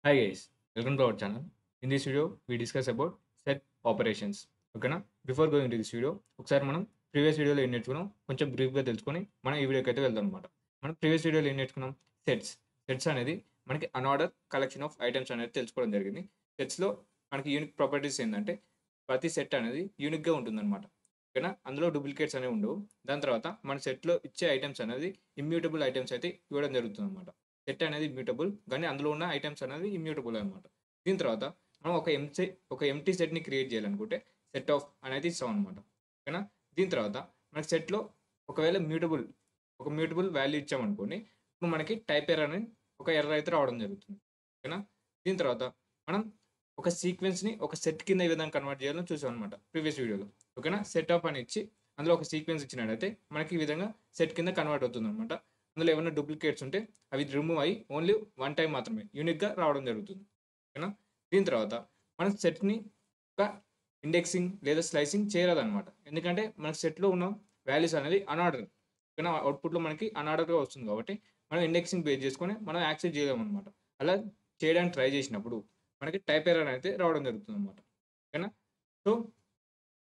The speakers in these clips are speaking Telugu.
Hi guys, welcome to our channel. In this video, we discuss about set operations. ఓకేనా? Before going to this video ఒకసారి మనం ప్రీవియస్ వీడియోలో ఏం నేర్చుకున్నాం కొంచెం బ్రీఫ్గా తెలుసుకొని మనం ఈ వీడియోకి అయితే వెళ్దాం అనమాట. మనం ప్రీవియస్ వీడియోలో ఏం నేర్చుకున్నాం? సెట్స్ అనేది మనకి అన్ఆర్డర్ కలెక్షన్ ఆఫ్ ఐటమ్స్ అనేది తెలుసుకోవడం జరిగింది. సెట్స్లో మనకి యూనిక్ ప్రాపర్టీస్ ఏంటంటే ప్రతి సెట్ అనేది యూనిక్గా ఉంటుందన్నమాట. ఓకేనా? అందులో డూప్లికేట్స్ అనేవి ఉండవు. దాని తర్వాత మన సెట్లో ఇచ్చే ఐటమ్స్ అనేది ఇమ్యూటబుల్ ఐటమ్స్ అయితే ఇవ్వడం జరుగుతుంది అనమాట. సెట్ అనేది ఇమ్యూటబుల్ కానీ అందులో ఉన్న ఐటమ్స్ అనేది ఇమ్యూటబుల్ అనమాట. దీని తర్వాత మనం ఒక ఎంటీ సెట్ని క్రియేట్ చేయాలనుకుంటే సెట్ ఆఫ్ అనేది ఇస్తాం అనమాట. ఓకేనా? దీని తర్వాత మనకి సెట్లో ఒకవేళ మ్యూటబుల్ వాల్యూ ఇచ్చామనుకోండి, ఇప్పుడు మనకి టైప్ ఎర్రర్ అని ఒక ఎర్రర్ అయితే రావడం జరుగుతుంది. ఓకేనా? దీని తర్వాత మనం ఒక సీక్వెన్స్ని ఒక సెట్ కింద ఏ విధంగా కన్వర్ట్ చేయాలో చూసాం అనమాట ప్రీవియస్ వీడియోలో. ఓకేనా? సెట్ ఆఫ్ అని ఇచ్చి అందులో ఒక సీక్వెన్స్ ఇచ్చినట్టయితే మనకి ఈ విధంగా సెట్ కింద కన్వర్ట్ అవుతుంది అనమాట. అందులో ఏమైనా డూప్లికేట్స్ ఉంటే అవి రిమూవ్ అయ్యి ఓన్లీ వన్ టైం మాత్రమే యూనిక్గా రావడం జరుగుతుంది. ఓకేనా? దీని తర్వాత మనం సెట్ని ఒక ఇండెక్సింగ్ లేదా స్లైసింగ్ చేయరాదనమాట. ఎందుకంటే మనకి సెట్లో ఉన్న వాల్యూస్ అనేది అన్ఆర్డర్. ఓకేనా? అవుట్పుట్లో మనకి అన్ఆర్డర్గా వస్తుంది కాబట్టి మనం ఇండెక్సింగ్ బేస్ చేసుకొని మనం యాక్సెస్ చేయలేము అనమాట. అలా చేయడానికి ట్రై చేసినప్పుడు మనకి టైప్ ఎర్రర్ అయితే రావడం జరుగుతుంది అనమాట. ఓకేనా? సో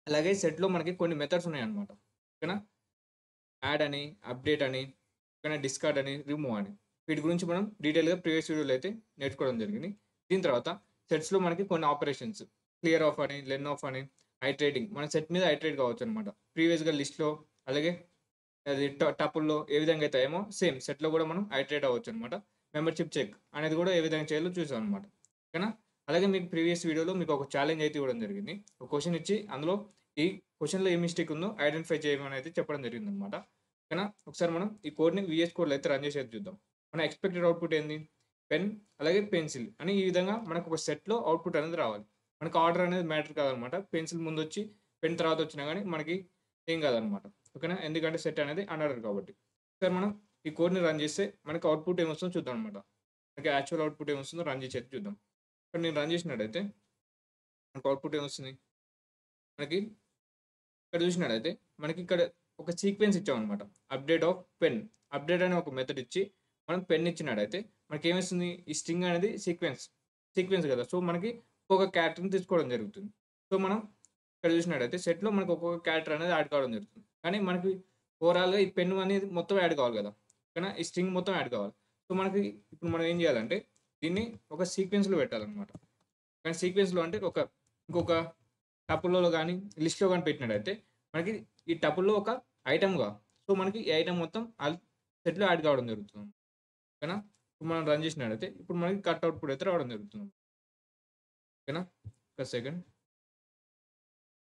అలాగే సెట్లో మనకి కొన్ని మెథడ్స్ ఉన్నాయన్నమాట. ఓకేనా? యాడ్ అని, అప్డేట్ అని, ఓకేనా, డిస్కార్డ్ అని, రిమూవ్ అని. వీటి గురించి మనం డీటెయిల్‌గా ప్రీవియస్ వీడియోలో అయితే నేర్చుకోవడం జరిగింది. దీని తర్వాత సెట్స్‌లో మనకి కొన్ని ఆపరేషన్స్ క్లియర్ ఆఫ్ అని, లెన్ ఆఫ్ అని, ఐట్రేటింగ్ మన సెట్ మీద ఐట్రేట్ కావచ్చనమాట. ప్రీవియస్‌గా లిస్ట్‌లో అలాగే అది టపుల్‌లో ఏ విధంగా అయితే అయ్యామో సేమ్ సెట్‌లో కూడా మనం ఐట్రేట్ అవ్వచ్చనమాట. మెంబర్‌షిప్ చెక్ అనేది కూడా ఏ విధంగా చేయాలో చూసామనమాట. ఓకేనా? అలాగే మీకు ప్రీవియస్ వీడియోలో మీకు ఒక ఛాలెంజ్ అయితే ఇవ్వడం జరిగింది. ఒక క్వెషన్ ఇచ్చి అందులో ఈ క్వెషన్‌లో ఏ మిస్టేక్ ఉందో ఐడెంటిఫై చేయమని అయితే చెప్పడం జరిగిందనమాట. ఓకేనా? ఒకసారి మనం ఈ కోడ్‌ని వీఎస్ కోడ్‌లో అయితే రన్ చేసేది చూద్దాం. మన ఎక్స్‌పెక్టెడ్ అవుట్‌పుట్ ఏంది? పెన్ అలాగే పెన్సిల్ అని ఈ విధంగా మనకు ఒక సెట్‌లో అవుట్‌పుట్ అనేది రావాలి. మనకు ఆర్డర్ అనేది మ్యాటర్ కాదనమాట. పెన్సిల్ ముందొచ్చి పెన్ తర్వాత వచ్చినా గానీ మనకి ఏం కాదనమాట. ఓకేనా? ఎందుకంటే సెట్ అనేది అన్ఆర్డర్ కాబట్టి. ఒకసారి మనం ఈ కోడ్‌ని రన్ చేస్తే మనకు అవుట్‌పుట్ ఏమొస్తుందో చూద్దాం అనమాట. మనకి యాక్చువల్ అవుట్‌పుట్ ఏమొస్తుందో రన్ చేసి అయితే చూద్దాం. ఇక్కడ నేను రన్ చేసినట్టయితే మనకు అవుట్‌పుట్ ఏమొస్తుంది? మనకి ఇక్కడ చూసినట్టయితే మనకిక్కడ ఒక సీక్వెన్స్ ఇచ్చామనమాట. Update of pen. అప్డేట్ అనే ఒక మెథడ్ ఇచ్చి మనం పెన్ ఇచ్చినట్టయితే మనకేమొస్తుంది? ఈ స్ట్రింగ్ అనేది సీక్వెన్స్ కదా! సో, మనకి ఒక్కొక్క క్యారెక్టర్‌ని తీసుకోవడం జరుగుతుంది. సో, మనం ఇక్కడ చూసినట్టయితే సెట్‌లో మనకు ఒక్కొక్క క్యారెక్టర్ అనేది యాడ్ కావడం జరుగుతుంది. కానీ మనకి ఓవరాల్‌గా ఈ పెన్ అనేది మొత్తం యాడ్ కావాలి కదా! ఓకేనా? ఈ స్ట్రింగ్ మొత్తం యాడ్ కావాలి. సో, మనకి ఇప్పుడు మనం ఏం చేయాలంటే దీన్ని ఒక సీక్వెన్స్‌లో పెట్టాలనమాట. కానీ సీక్వెన్స్‌లో అంటే ఇంకొక టపుల్‌లో గాని, లిస్ట్‌లో గాని పెట్టినట్టయితే మనకి ఈ టపుల్‌లో ఒక ఐటెమ్‌గా సో, మనకి ఈ ఐటెమ్ మొత్తం సెట్‌లో యాడ్ కావడం జరుగుతుంది. ఓకేనా? ఇప్పుడు మనం రన్ చేసినట్టయితే ఇప్పుడు మనకి కట్ అవుట్‌పుట్ అయితే రావడం జరుగుతుంది. ఓకేనా? ఒక సెకండ్.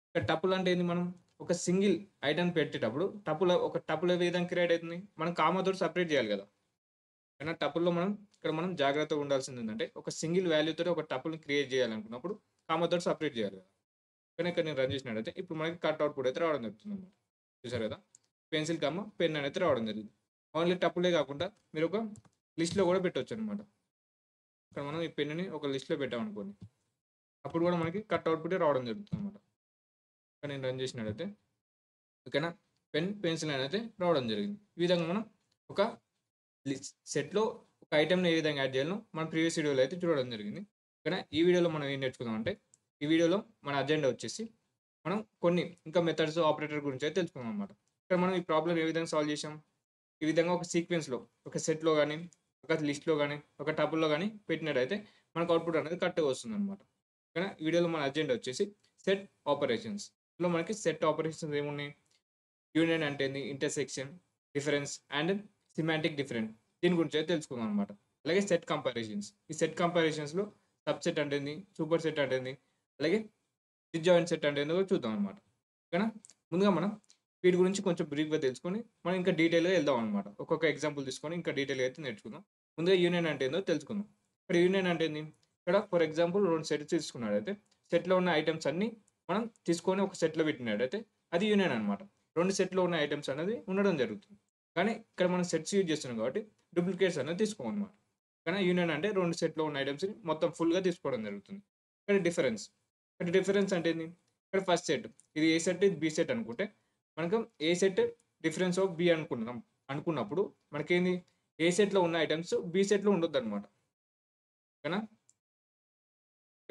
ఇక్కడ టపుల్ అంటే ఏంది మనం ఒక సింగిల్ ఐటెమ్ పెట్టేటప్పుడు ఒక టపుల్ ఏ విధంగా క్రియేట్ అయితుంది? మనం కామాతోటి సెపరేట్ చేయాలి కదా! కానీ టపుల్‌లో మనం జాగ్రత్తగా ఉండాల్సింది ఏందంటే ఒక సింగిల్ వాల్యూ తోటి ఒక టపుల్‌ని క్రియేట్ చేయాలనుకున్నప్పుడు కామాతోటి సెపరేట్ చేయాలి కదా! కానీ ఇక్కడ నేను రన్ చేసినట్టయితే ఇప్పుడు మనకి కట్ అవుట్‌పుట్ అయితే రావడం జరుగుతుందన్నమాట. చూసారు కదా! పెన్సిల్, పెన్ అనేది రావడం జరిగింది. ఓన్లీ టపులే కాకుండా మీరు ఒక లిస్ట్‌లో కూడా పెట్టొచ్చన్నమాట. ఇక్కడ మనం ఈ పెన్నుని ఒక లిస్ట్‌లో పెట్టామనుకోండి. అప్పుడు కూడా మనకి కట్ అవుట్‌పుటే రావడం జరుగుతుందన్నమాట. ఇక్కడ నేను రన్ చేసినట్టయితే ఓకేనా? పెన్, పెన్సిల్ అనేది రావడం జరిగింది. ఈ విధంగా మనం ఒక సెట్‌లో ఒక ఐటెమ్‌ని ఏ విధంగా యాడ్ చేయాలో మనం ప్రీవియస్ వీడియోలో అయితే చూడడం జరిగింది. ఓకేనా? ఈ వీడియోలో మనం ఏం నేర్చుకుందామంటే ఈ వీడియోలో మన అజెండా వచ్చేసి మనం కొన్ని ఇంకా మెథడ్స్, ఆపరేటర్ గురించి అయితే తెలుసుకుందాం అన్నమాట. ఇక్కడ మనం ఈ ప్రాబ్లమ్ ఏ విధంగా సాల్వ్ చేసాం? ఈ విధంగా ఒక సీక్వెన్స్‌లో, ఒక సెట్‌లో గాని, ఒక లిస్ట్‌లో గాని, ఒక టపుల్‌లో గాని పెట్టినట్టయితే మనకు అవుట్‌పుట్ అనేది కరెక్ట్‌గా వస్తుందన్నమాట. ఓకేనా? ఈ వీడియోలో మన అజెండా వచ్చేసి సెట్ ఆపరేషన్స్. ఇందులో మనకి సెట్ ఆపరేషన్స్ ఏమున్నాయి? యూనియన్ అంటే ఏంది? Intersection, difference and semantic difference. దీని గురించి అయితే తెలుసుకుందాం అన్నమాట. అలాగే సెట్ కంపారిజన్స్. ఈ సెట్ కంపారిజన్స్‌లో సబ్‌సెట్ అంటే ఏంది? సూపర్ సెట్ అంటే ఏంది? అలాగే డిస్జాయింట్ సెట్ అంటే ఏందో కూడా చూద్దాం అన్నమాట. ఓకేనా? ముందుగా మనం వీటి గురించి కొంచెం బ్రీఫ్‌గా తెలుసుకొని, మనం ఇంకా డీటెయిల్‌గా వెళ్దాం అన్నమాట. ఒక్కొక్క ఎగ్జాంపుల్ తీసుకొని ఇంకా డీటెయిల్‌గా అయితే నేర్చుకుందాం. ముందుగా యూనియన్ అంటే ఏందో తెలుసుకుందాం. ఇక్కడ యూనియన్ అంటే ఏంది? ఇక్కడ ఫర్ ఎగ్జాంపుల్ 2 సెట్స్ తీసుకున్నట్టయితే, సెట్‌లో ఉన్న ఐటెమ్స్ అన్నీ మనం తీసుకొని ఒక సెట్‌లో పెట్టినట్టయితే అది యూనియన్ అన్నమాట. 2 సెట్‌లో ఉన్న ఐటెమ్స్ అనేది ఉండడం జరుగుతుంది. కానీ ఇక్కడ మనం సెట్స్ యూజ్ చేస్తున్నాం కాబట్టి డూప్లికేట్స్ అనేది తీసుకోమన్నమాట. కానీ యూనియన్ అంటే 2 సెట్‌లో ఉన్న ఐటెమ్స్‌ని మొత్తం ఫుల్‌గా తీసుకోవడం జరుగుతుంది. ఇక్కడ డిఫరెన్స్. ఇక్కడ డిఫరెన్స్ అంటే ఏంది? ఇక్కడ ఫస్ట్ సెట్. ఇది ఏ సెట్, ఇది బి సెట్ అనుకుంటే, మనకు ఏ సెట్ డిఫరెన్స్ ఆఫ్ బి అనుకున్నప్పుడు మనకేంది? ఏ సెట్‌లో ఉన్న ఐటెమ్స్ బి సెట్‌లో ఉండొద్దనమాట. ఓకేనా?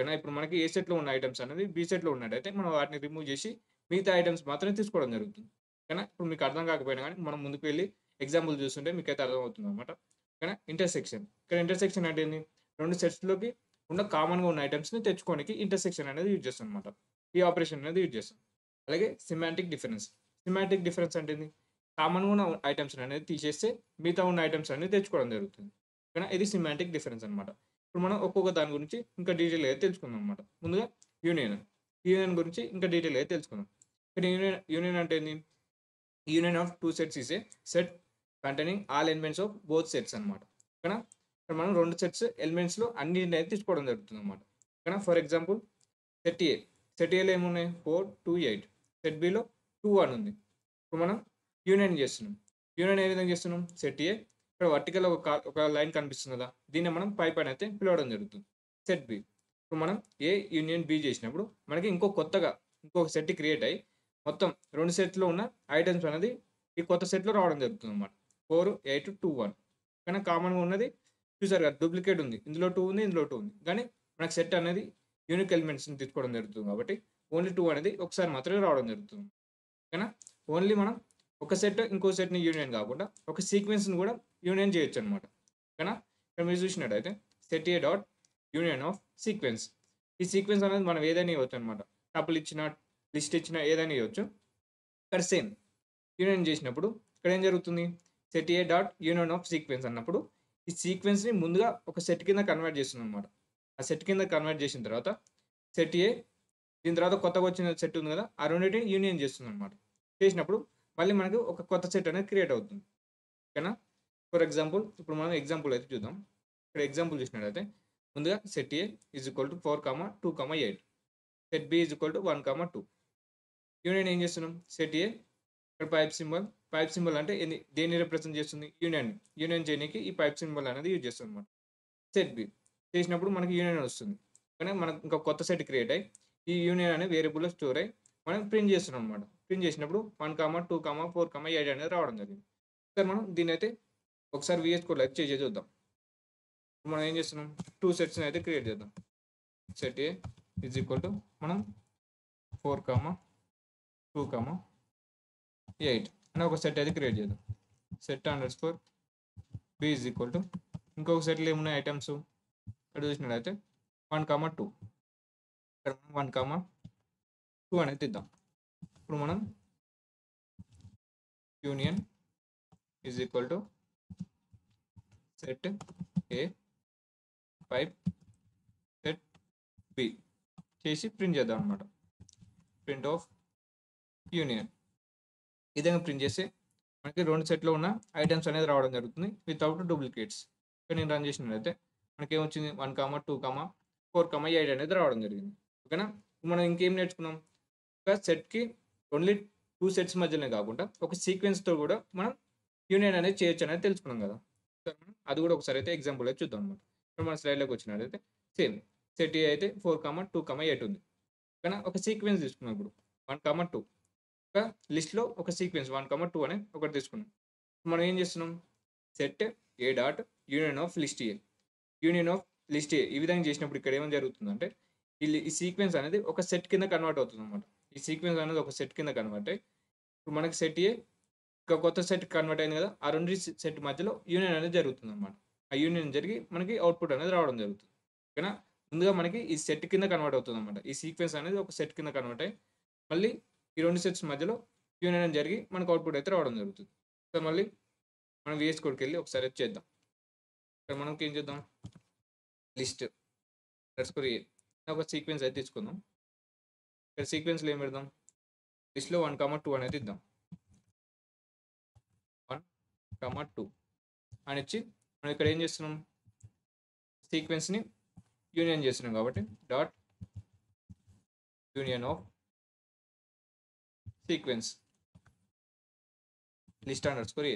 ఓకేనా. ఇప్పుడు మనకి ఏ సెట్‌లో ఉన్న ఐటెమ్స్ అనేది బి సెట్‌లో ఉన్నట్టయితే మనం వాటిని రిమూవ్ చేసి మిగతా ఐటెమ్స్ మాత్రమే తీసుకోవడం జరుగుతుంది. ఓకేనా. ఇప్పుడు మీకు అర్థం కాకపోయినా గానీ మనం ముందుకు వెళ్లి ఎగ్జాంపుల్ చూస్తుంటే మీకైతే అర్థమవుతుందన్నమాట. ఓకేనా. ఇంటర్సెక్షన్. ఇక్కడ ఇంటర్సెక్షన్ అంటే ఏంది? 2 సెట్స్‌లోకి ఉన్న కామన్‌గా ఉన్న ఐటెమ్స్‌ని తెచ్చుకోనికి ఇంటర్సెక్షన్ అనేది యూజ్ చేస్తామన్నమాట. ఈ ఆపరేషన్ అనేది యూజ్ చేస్తాం. అలాగే సెమాంటిక్ డిఫరెన్స్. సెమాంటిక్ డిఫరెన్స్ అంటే ఏంది? కామన్‌గా ఉన్న ఐటెమ్స్ అనేది తీసేస్తే మిగతా ఉన్న ఐటెమ్స్ అన్ని తెచ్చుకోవడం జరుగుతుంది. ఓకేనా. ఇది సెమాంటిక్ డిఫరెన్స్ అన్నమాట. ఇప్పుడు మనం ఒక్కొక్క దాని గురించి ఇంకా డీటెయిల్‌గా తెలుసుకుందాం అన్నమాట. ముందుగా యూనియన్. యూనియన్ గురించి ఇంకా డీటెయిల్‌గా తెలుసుకుందాం. ఇక్కడ యూనియన్ యూనియన్ అంటే ఏంది? Union of 2 sets is a set containing all elements of both sets అన్నమాట. ఓకేనా. ఇక్కడ మనం 2 సెట్స్ ఎలిమెంట్స్‌లో అన్నిటిని తీసుకోవడం జరుగుతుందన్నమాట. ఓకేనా. For example set A. Set ఏలో ఏమున్నాయి? 4, 2, 8. సెట్ బిలో 2, 1 ఉంది. ఇప్పుడు మనం యూనియన్ చేస్తున్నాం. యూనియన్ ఏ విధంగా చేస్తున్నాం? సెట్ ఏ ఇక్కడ వర్టికల్ ఒక లైన్ కనిపిస్తుంది కదా! దీన్నే మనం పైప్ అని అయితే పిలవడం జరుగుతుంది. Set B. ఇప్పుడు మనం ఏ యూనియన్ బి చేసినప్పుడు మనకి కొత్తగా ఇంకొక సెట్ క్రియేట్ అయ్యి మొత్తం 2 సెట్‌లో ఉన్న ఐటెమ్స్ అనేది ఈ కొత్త సెట్‌లో రావడం జరుగుతుందన్నమాట. 4, 8, 2, 1 కానీ కామన్‌గా ఉన్నది చూసారు కదా! డూప్లికేట్ ఉంది. ఇందులో 2 ఉంది. ఇందులో 2 ఉంది. కానీ మనకు సెట్ అనేది యూనిక్ ఎలిమెంట్స్‌ని తీసుకోవడం జరుగుతుంది కాబట్టి ఓన్లీ 2 అనేది ఒకసారి మాత్రమే రావడం జరుగుతుంది. ఓకేనా. ఓన్లీ మనం ఒక సెట్ ఇంకో సెట్‌ని యూనియన్ కాకుండా ఒక సీక్వెన్స్‌ని కూడా యూనియన్ చేయొచ్చనమాట. ఓకేనా. ఇక్కడ మీరు చూసినట్టయితే set A dot union of sequence. ఈ సీక్వెన్స్ అనేది మనం ఏదైనా ఇవ్వచ్చనమాట. టపుల్ ఇచ్చినా, లిస్ట్ ఇచ్చినా ఏదైనా ఇవ్వచ్చు. ఇక్కడ సేమ్ యూనియన్ చేసినప్పుడు ఇక్కడ ఏం జరుగుతుంది? Set A dot union of sequence అన్నప్పుడు ఈ సీక్వెన్స్‌ని ముందుగా ఒక సెట్ కింద కన్వర్ట్ చేస్తుందనమాట. ఆ సెట్ కింద కన్వర్ట్ చేసిన తర్వాత సెట్ ఏ దీని తర్వాత కొత్తగా వచ్చిన సెట్ ఉంది కదా! ఆ రెండిటిని యూనియన్ చేస్తుందనమాట. చేసినప్పుడు మళ్ళీ మనకు ఒక కొత్త సెట్ అనేది క్రియేట్ అవుతుంది. ఓకేనా. ఫర్ ఎగ్జాంపుల్ ఇప్పుడు మనం ఎగ్జాంపుల్ అయితే చూద్దాం. ఇక్కడ ఎగ్జాంపుల్ చూసినట్లయితే ముందుగా set A is equal to 4, 2, 8. Set B is equal to 1, 2. Union ఏం చేస్తున్నాం? సెట్ ఏ ఇక్కడ పైప్ సింబల్ అంటే దేన్ని రిప్రజెంట్ చేస్తుంది? యూనియన్. యూనియన్ చేయనీకి ఈ పైప్ సింబల్ అనేది యూజ్ చేస్తామన్నమాట. సెట్ బి చేసినప్పుడు మనకి యూనియన్ వస్తుంది. కానీ మనకు ఇంకా కొత్త సెట్ క్రియేట్ అయ్యి ఈ యూనియన్ అనే వేరియబుల్‌లో స్టోర్ అయ్యి మనం ప్రింట్ చేస్తున్నాం అనమాట. ప్రింట్ చేసినప్పుడు 1, 2, 4, 8 అనేది రావడం జరిగింది. ఒకసారి మనం దీన్నైతే ఒకసారి వీఎస్ కోడ్‌లో అయితే చేసి చూద్దాం. ఇప్పుడు మనం ఏం చేస్తున్నాం? 2 సెట్స్‌ని అయితే క్రియేట్ చేద్దాం. Set A is equal to మనం 4, 2, 8 అని ఒక సెట్ అయితే క్రియేట్ చేద్దాం. Set underscore B is equal to ఇంకొక సెట్‌లో ఏమున్నాయి ఐటెమ్స్ ఇక్కడ చూసినట్లయితే 1, 2 ఇక్కడ 1, 2 అనేది ఇద్దాం. ఇప్పుడు మనం union is equal to set A pipe set B చేసి ప్రింట్ చేద్దాం అనమాట. ప్రింట్ ఆఫ్ యూనియన్ ఈ విధంగా ప్రింట్ చేస్తే మనకి 2 సెట్‌లో ఉన్న ఐటెమ్స్ అనేది రావడం జరుగుతుంది వితౌట్ డూప్లికేట్స్. ఇక్కడ నేను రన్ చేసినట్లయితే మనకేమొచ్చింది 1, 2, 4, 8 అనేది రావడం జరిగింది. ఓకేనా. మనం ఇంకేం నేర్చుకున్నాం? ఒక సెట్‌కి ఓన్లీ 2 సెట్స్ మధ్యలోనే కాకుండా ఒక సీక్వెన్స్‌తో కూడా మనం యూనియన్ అనేది చేయొచ్చు అనేది తెలుసుకున్నాం కదా! సో, అది కూడా ఒకసారి అయితే ఎగ్జాంపుల్ అయితే చూద్దాం అనమాట. ఇప్పుడు మన స్లైడ్‌లోకి వచ్చినట్లయితే సేమ్ సెట్ ఏ అయితే 4, 2, 8 ఉంది. ఓకేనా. ఒక సీక్వెన్స్ తీసుకున్నాం ఇప్పుడు 1, 2 ఒక లిస్ట్‌లో ఒక సీక్వెన్స్ 1, 2 అని ఒకటి తీసుకున్నాం. మనం ఏం చేస్తున్నాం? Set A dot union of list A. Union of list A ఈ విధంగా చేసినప్పుడు ఇక్కడ ఏమని జరుగుతుందంటే ఈ సీక్వెన్స్ అనేది ఒక సెట్ కింద కన్వర్ట్ అవుతుందన్నమాట. ఈ సీక్వెన్స్ అనేది ఒక సెట్ కింద కన్వర్ట్ అయ్యి ఇప్పుడు మనకి సెట్ ఏ ఒక కొత్త సెట్ కన్వర్ట్ అయింది కదా! ఆ 2 సెట్ మధ్యలో యూనియన్ అనేది జరుగుతుందన్నమాట. ఆ యూనియన్ జరిగి మనకి అవుట్‌పుట్ అనేది రావడం జరుగుతుంది. ఓకేనా. ముందుగా మనకి ఈ సెట్ కింద కన్వర్ట్ అవుతుందన్నమాట. ఈ సీక్వెన్స్ అనేది ఒక సెట్ కింద కన్వర్ట్ అయ్యి మళ్ళీ ఈ 2 సెట్స్ మధ్యలో యూనియన్ జరిగి మనకు అవుట్‌పుట్ అయితే రావడం జరుగుతుంది. సో, మళ్ళీ మనం వీఎస్ కోడ్‌కెళ్ళి ఒకసారి అది చేద్దాం. ఇక్కడ మనకి ఏం చేద్దాం? లిస్ట్ అండర్‌స్కోర్ ఏ ఒక సీక్వెన్స్ అయితే తీసుకుందాం. ఇక్కడ సీక్వెన్స్‌లో ఏం పెడదాం? లిస్ట్‌లో 1, 2 అనేది ఇద్దాం. 1, 2 అని ఇచ్చి మనం ఇక్కడ ఏం చేస్తున్నాం? సీక్వెన్స్‌ని యూనియన్ చేస్తున్నాం కాబట్టి dot union of sequence list underscore A.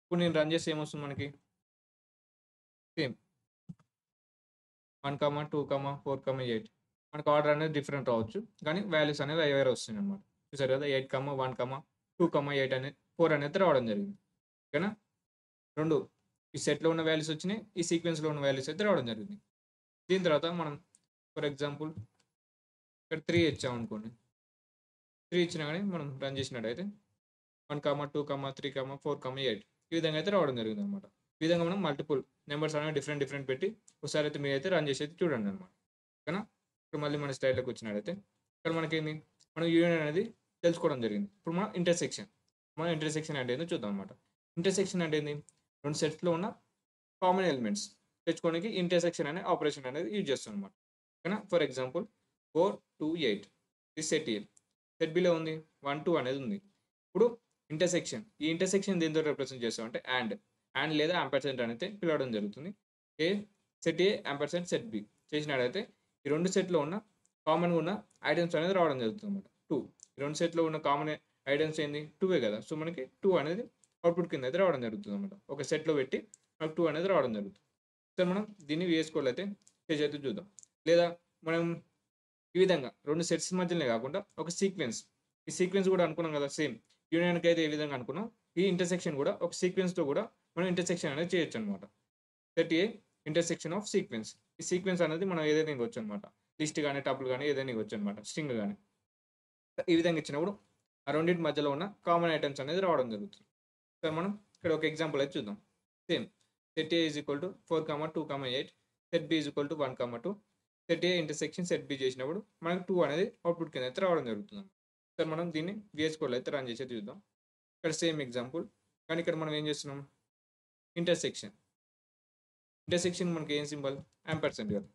ఇప్పుడు నేను రన్ చేస్తే ఏమొస్తుంది మనకి? సేమ్ 1, 2, 4, 8 మనకు ఆర్డర్ అనేది డిఫరెంట్ రావచ్చు. కానీ వాల్యూస్ అనేవి వేరే వస్తున్నాయన్నమాట. చూసారు కదా! 8, 1, 2, 8 అనేది 4 అనేది రావడం జరిగింది. ఓకేనా. 2 ఈ సెట్‌లో ఉన్న వాల్యూస్ వచ్చినాయి. ఈ సీక్వెన్స్‌లో ఉన్న వాల్యూస్ అయితే రావడం జరిగింది. దీని తర్వాత మనం ఫర్ ఎగ్జాంపుల్ ఇక్కడ 3 ఇచ్చామనుకోండి. 3 ఇచ్చినా గానీ మనం రన్ చేసినట్టయితే 1, 2, 3, 4, 8 ఈ విధంగా అయితే రావడం జరిగిందనమాట. ఈ విధంగా మనం మల్టిపుల్ నంబర్స్ అనేవి డిఫరెంట్ పెట్టి ఒకసారి అయితే మీరైతే రన్ చేసి అయితే చూడండనమాట. ఓకేనా? ఇప్పుడు మళ్ళీ మన స్లైడ్‌లోకి వచ్చినట్టయితే ఇక్కడ మనకేంది మనం యూనియన్ అనేది తెలుసుకోవడం జరిగింది. ఇప్పుడు మనం ఇంటర్సెక్షన్ అంటే ఏందో చూద్దాం అనమాట. ఇంటర్సెక్షన్ అంటే ఏంది? 2 సెట్స్‌లో ఉన్న కామన్ ఎలిమెంట్స్ తెచ్చుకోవడానికి ఇంటర్సెక్షన్ అనే ఆపరేషన్ అనేది యూజ్ చేస్తాం అనమాట. ఓకేనా? ఫర్ ఎగ్జాంపుల్ 4, 2, 8 ఇది సెట్ ఏ. సెట్ బిలో ఉంది 1, 2 అనేది ఉంది. ఇప్పుడు ఈ ఇంటర్సెక్షన్ దేనితో రిప్రజెంట్ చేస్తాం అంటే అండ్ లేదా యాంపర్సెంట్ అనేది పిలవడం జరుగుతుంది. సెట్ ఏ యాంపర్సెంట్ సెట్ బి చేసినట్టయితే ఈ 2 సెట్‌లో ఉన్న కామన్‌గా ఉన్న ఐటెమ్స్ అనేది రావడం జరుగుతుందన్నమాట. 2 ఈ 2 సెట్‌లో ఉన్న కామన్ ఐటెమ్స్ ఏంది 2 కదా! సో, మనకి 2 అనేది అవుట్‌పుట్ కింద అయితే రావడం జరుగుతుందన్నమాట. ఒక సెట్‌లో పెట్టి మనకు 2 అనేది రావడం జరుగుతుంది. సో, మనం దీన్ని VS కోడ్‌లో అయితే చేసి అయితే చూద్దాం. లేదా మనం ఈ విధంగా 2 సెట్స్ మధ్యలోనే కాకుండా ఒక ఈ సీక్వెన్స్ కూడా అనుకున్నాం కదా! సేమ్ యూనియన్‌కి అయితే ఏ విధంగా అనుకున్నాం, ఈ ఇంటర్సెక్షన్ కూడా ఒక సీక్వెన్స్‌తో కూడా మనం ఇంటర్సెక్షన్ అనేది చేయొచ్చనమాట. Set A intersection of sequence. ఈ సీక్వెన్స్ అనేది మనం ఏదైనా ఇవ్వొచ్చనమాట. లిస్ట్ గాని, టపుల్ గాని ఏదైనా ఇవ్వొచ్చనమాట. స్ట్రింగ్ గాని. ఈ విధంగా ఇచ్చినప్పుడు ఆ రెండిటి మధ్యలో ఉన్న కామన్ ఐటెమ్స్ అనేది రావడం జరుగుతుంది. సో, మనం ఇక్కడ ఒక ఎగ్జాంపుల్ అయితే చూద్దాం. Same set A is equal to 4, 2, 8 set B is equal to 1, 2 set A intersection set B చేసినప్పుడు మనకు 2 అనేది అవుట్‌పుట్ కింద అయితే రావడం జరుగుతుంది. సో, మనం దీన్ని VS కోడ్‌లో అయితే రన్ చేసి అయితే చూద్దాం. ఇక్కడ సేమ్ ఎగ్జాంపుల్. కానీ ఇక్కడ మనం ఏం చేస్తున్నాం ఇంటర్సెక్షన్ మనకి ఏం సింబల్ యాంపర్సెంట్ కదా!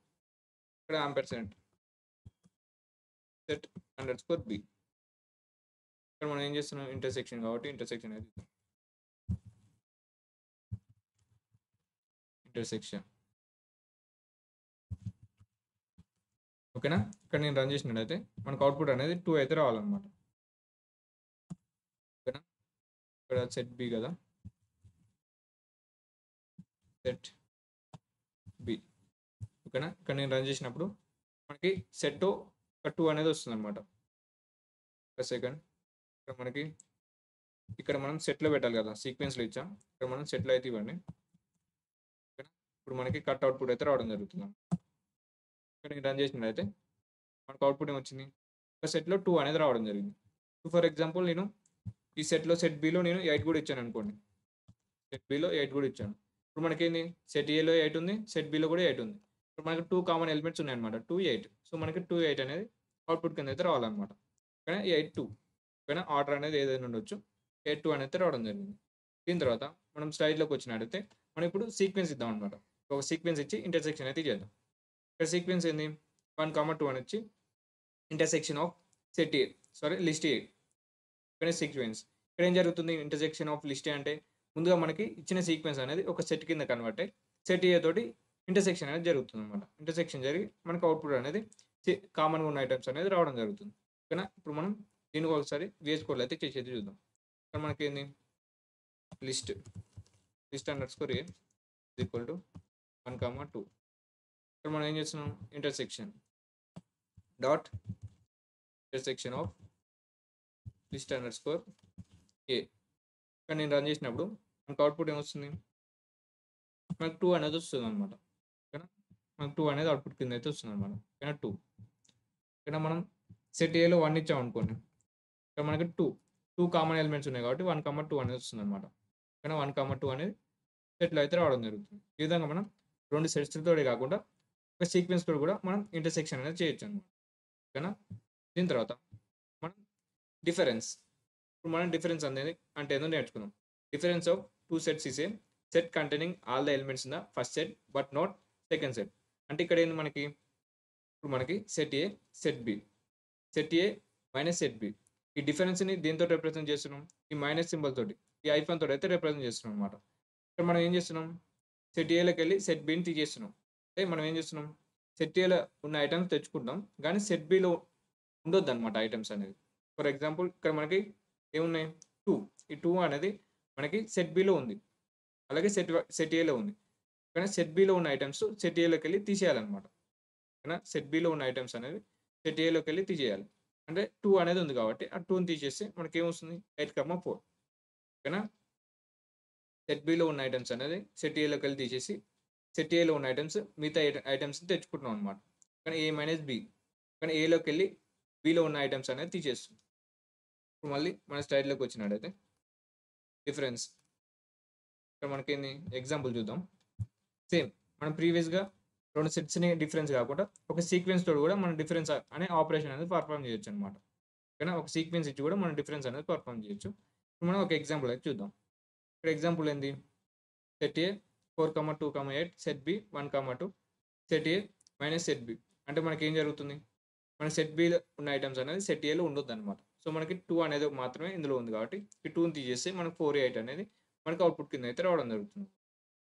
ఇక్కడ యాంపర్సెంట్ సెట్ అండర్‌స్కోర్ బి. ఇక్కడ మనం ఏం చేస్తున్నాం ఇంటర్సెక్షన్ కాబట్టి ఇంటర్సెక్షన్ అనేది ఇంటర్సెక్షన్. ఓకేనా? ఇక్కడ నేను రన్ చేసినట్టయితే మనకు అవుట్‌పుట్ అనేది 2 అయితే రావాలన్నమాట. ఓకేనా? ఇక్కడ సెట్ బి కదా! Set B. ఓకేనా? ఇక్కడ నేను రన్ చేసినప్పుడు మనకి సెట్ ఒక 2 అనేది వస్తుందన్నమాట. ఒక సెకండ్. ఇక్కడ మనం సెట్‌లో పెట్టాలి కదా! సీక్వెన్స్‌లో ఇచ్చాం. ఇక్కడ మనం సెట్‌లో అయితే ఇవ్వండి. ఓకేనా? ఇప్పుడు మనకి కట్ అవుట్‌పుట్ అయితే రావడం జరుగుతుంది. ఇక్కడ నేను రన్ చేసినట్టయితే మనకు అవుట్‌పుట్ ఏమొచ్చింది? ఒక సెట్‌లో 2 అనేది రావడం జరిగింది. ఫర్ ఎగ్జాంపుల్ నేను ఈ సెట్ బిలో నేను 8 కూడా ఇచ్చాననుకోండి. సెట్ బిలో 8 కూడా ఇచ్చాను. ఇప్పుడు మనకేంది సెట్ ఏలో 8 ఉంది. సెట్ బిలో కూడా 8 ఉంది. ఇప్పుడు మనకు 2 కామన్ ఎలిమెంట్స్ ఉన్నాయన్నమాట. 2, 8. సో, మనకి 2, 8 అనేది అవుట్‌పుట్ కింద అయితే రావాలన్నమాట. ఓకేనా? 8, 2 ఓకేనా? ఆర్డర్ అనేది ఏదైనా ఉండొచ్చు. 8, 2 అనేది రావడం జరిగింది. దీని తర్వాత మనం స్లైడ్‌లోకి వచ్చినట్టయితే మనం ఇప్పుడు సీక్వెన్స్ ఇద్దామన్నమాట. ఒక సీక్వెన్స్ ఇచ్చి ఇంటర్సెక్షన్ అయితే చేద్దాం. ఇక్కడ సీక్వెన్స్ ఏంది 1, 2 అని ఇచ్చి ఇంటర్సెక్షన్ ఆఫ్ లిస్ట్ ఏ. ఇక్కడ సీక్వెన్స్. ఇక్కడ ఏం జరుగుతుంది ఇంటర్సెక్షన్ ఆఫ్ లిస్ట్ ఏ అంటే ముందుగా మనకి ఇచ్చిన సీక్వెన్స్ అనేది ఒక సెట్ కింద కన్వర్ట్ అయ్యి సెట్ ఏ తోటి ఇంటర్సెక్షన్ అనేది జరుగుతుందన్నమాట. ఇంటర్సెక్షన్ జరిగి మనకు అవుట్‌పుట్ అనేది కామన్‌గా ఉన్న ఐటెమ్స్ అనేది రావడం జరుగుతుంది. ఓకేనా? ఇప్పుడు మనం దీనికి ఒకసారి VS కోడ్‌లో అయితే చేసేది చూద్దాం. ఇక్కడ మనకేంది list underscore A is equal to 1, 2 ఇక్కడ మనం ఏం చేస్తున్నాం intersection of list underscore A. ఇక్కడ నేను రన్ చేసినప్పుడు మనకు అవుట్‌పుట్ ఏమొస్తుంది? మనకు 2 అనేది వస్తుందన్నమాట. ఓకేనా? మనకు 2 అనేది అవుట్‌పుట్ కింద అయితే వస్తుందన్నమాట. ఓకేనా? 2 ఇక్కడ మనం సెట్ ఏలో 1 ఇచ్చామనుకోండి. ఇక్కడ మనకి 2 కామన్ ఎలిమెంట్స్ ఉన్నాయి కాబట్టి 1, 2 అనేది వస్తుందన్నమాట. ఓకేనా? 1, 2 అనేది సెట్‌లో అయితే రావడం జరుగుతుంది. ఈ విధంగా మనం 2 సెట్స్‌తోనే కాకుండా ఒక సీక్వెన్స్‌తో కూడా మనం ఇంటర్సెక్షన్ అనేది చేయొచ్చన్నమాట. ఓకేనా? దీని తర్వాత మనం డిఫరెన్స్. ఇప్పుడు మనం డిఫరెన్స్ అనేది అంటే ఏందో నేర్చుకుందాం. Difference of 2 sets is a set containing all the elements in the first set but not second set. అంటే ఇక్కడ ఏంది ఇప్పుడు మనకి set A, set B. Set A minus set B. ఈ డిఫరెన్స్‌ని దేనితో రిప్రజెంట్ చేస్తున్నాం? ఈ మైనస్ సింబల్ తోటి. ఈ ఐఫాన్ తోటి అయితే రిప్రజెంట్ చేస్తున్నాం అన్నమాట. ఇక్కడ మనం ఏం చేస్తున్నాం? సెట్ ఏలోకెళ్ళి సెట్ బిని తీసేస్తున్నాం. అంటే మనం ఏం చేస్తున్నాం? సెట్ ఏలో ఉన్న ఐటెమ్స్ తెచ్చుకుంటాం. కానీ సెట్ బిలో ఉండొద్దన్నమాట ఐటెమ్స్ అనేది. ఫర్ ఎగ్జాంపుల్ ఇక్కడ మనకి ఏమున్నాయి? 2 ఈ 2 అనేది మనకి సెట్ బిలో ఉంది. అలాగే సెట్ ఏలో ఉంది. కానీ సెట్ బిలో ఉన్న ఐటెమ్స్ సెట్ ఏలోకెళ్ళి తీసేయాలన్నమాట. ఓకేనా? సెట్ బిలో ఉన్న ఐటెమ్స్ అనేవి సెట్ ఏలోకెళ్ళి తీసేయాలి. అంటే 2 అనేది ఉంది కాబట్టి ఆ 2ని తీసేస్తే మనకేమొస్తుంది 8, 4 ఓకేనా? సెట్ బిలో ఉన్న ఐటెమ్స్ అనేది సెట్ ఏలోకెళ్ళి తీసేసి సెట్ ఏలో ఉన్న ఐటెమ్స్ మిగతా ఐటెమ్స్‌ని తెచ్చుకుంటున్నాం అన్నమాట. కానీ ఏ మైనస్ బి, కానీ ఏలోకి వెళ్ళి బిలో ఉన్న ఐటమ్స్ అనేది తీసేస్తుంది. ఇప్పుడు మళ్ళీ మన స్లైడ్లోకి వచ్చినట్టయితే డిఫరెన్స్ ఇక్కడ మనకేంది ఎగ్జాంపుల్ చూద్దాం. సేమ్ మనం ప్రీవియస్గా 2 సెట్స్ని డిఫరెన్స్ కాకుండా ఒక సీక్వెన్స్ తోటి కూడా మనం డిఫరెన్స్ అనే ఆపరేషన్ అనేది పర్ఫామ్ చేయొచ్చు అనమాట. ఓకేనా, ఒక సీక్వెన్స్ ఇచ్చి కూడా మనం డిఫరెన్స్ అనేది పర్ఫామ్ చేయొచ్చు. ఇప్పుడు మనం ఒక ఎగ్జాంపుల్ అయితే చూద్దాం. ఇక్కడ ఎగ్జాంపుల్ ఏంది, set A 4,2,8, set B 1,2, set A minus set B. అంటే మనకి ఏం జరుగుతుంది, మన సెట్ బిలో ఉన్న ఐటమ్స్ అనేది సెట్ ఏలో ఉండొద్దు అనమాట. సో మనకి 2 అనేది మాత్రమే ఇందులో ఉంది కాబట్టి ఈ 2ని తీసేస్తే మనకు 4, 8 అనేది మనకి అవుట్పుట్ కింద అయితే రావడం జరుగుతుంది.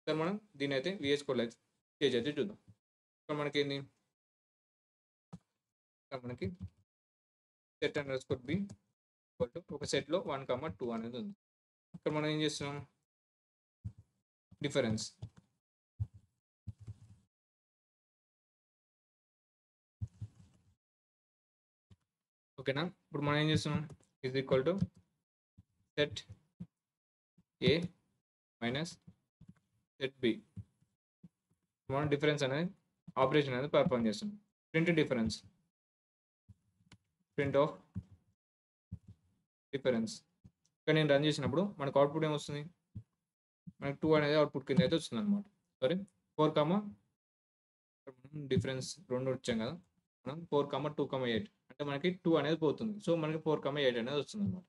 సార్ మనం దీని అయితే విఎస్ కోడ్ అయితే చేంజ్ అయితే చూద్దాం. ఇక్కడ మనకి ఏంది, మనకి సెట్ అండర్ స్కోర్ బి ఒక సెట్లో 1,2 అనేది ఉంది. ఇక్కడ మనం ఏం చేస్తున్నాం, డిఫరెన్స్ ఓకేనా. ఇప్పుడు మనం ఏం చేస్తున్నాం, is equal to set A minus set B. మనం డిఫరెన్స్ అనేది ఆపరేషన్ అనేది పర్ఫామ్ చేస్తున్నాం. Print difference, print of difference. ఇక్కడ నేను రన్ చేసినప్పుడు మనకు అవుట్పుట్ ఏమొస్తుంది, మనకు 2 అనేది అవుట్పుట్ కింద అయితే వస్తుంది అనమాట. సారీ 4, డిఫరెన్స్ 2 వచ్చాం కదా, మనం 4,2,8 అంటే మనకి 2 అనేది పోతుంది. సో మనకి 4,8 అనేది వస్తుంది అనమాట.